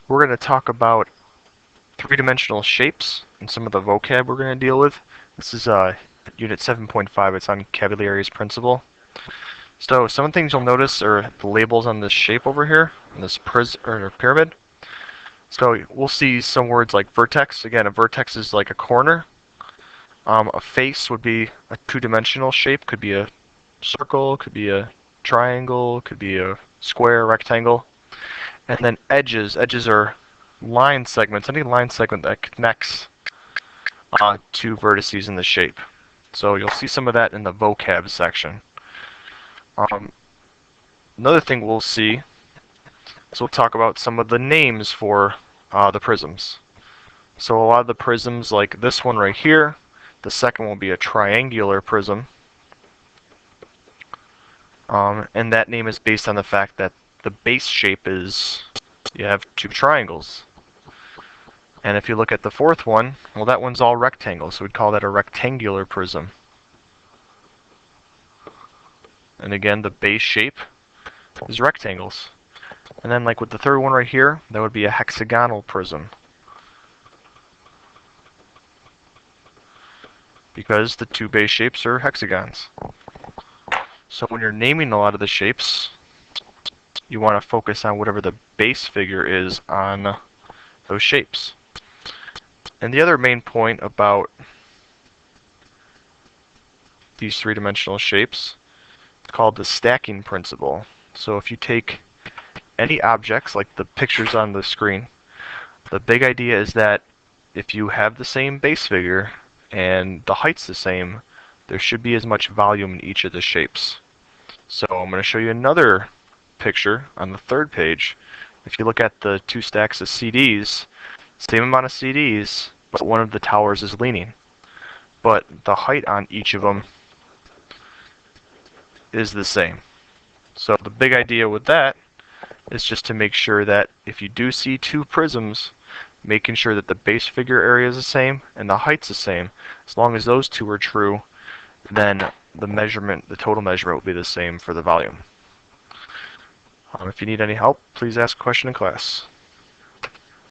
we're going to talk about three-dimensional shapes and some of the vocab we're going to deal with. This is Unit 7.5. It's on Cavalieri's principle. So some of the things you'll notice are the labels on this shape over here, in this pyramid. So we'll see some words like vertex. Again, a vertex is like a corner. A face would be a two-dimensional shape. Could be a circle, could be a triangle, could be a square, rectangle. And then edges. Edges are line segments. Any line segment that connects two vertices in the shape. So you'll see some of that in the vocab section. Another thing we'll see is we'll talk about some of the names for the prisms. So a lot of the prisms, like this one right here, the second will be a triangular prism. And that name is based on the fact that the base shape is, you have two triangles. And if you look at the fourth one, well, that one's all rectangles, so we'd call that a rectangular prism. And again, the base shape is rectangles. And then like with the third one right here, that would be a hexagonal prism. Because the two base shapes are hexagons. So when you're naming a lot of the shapes, you want to focus on whatever the base figure is on those shapes. And the other main point about these three-dimensional shapes is called the stacking principle. So if you take any objects, like the pictures on the screen, the big idea is that if you have the same base figure and the height's the same, there should be as much volume in each of the shapes. So I'm going to show you another picture on the third page. If you look at the two stacks of CDs, same amount of CDs, but one of the towers is leaning. But the height on each of them is the same. So the big idea with that is just to make sure that if you do see two prisms, making sure that the base figure area is the same and the height's the same. As long as those two are true, then the measurement, the total measurement will be the same for the volume. If you need any help, please ask a question in class.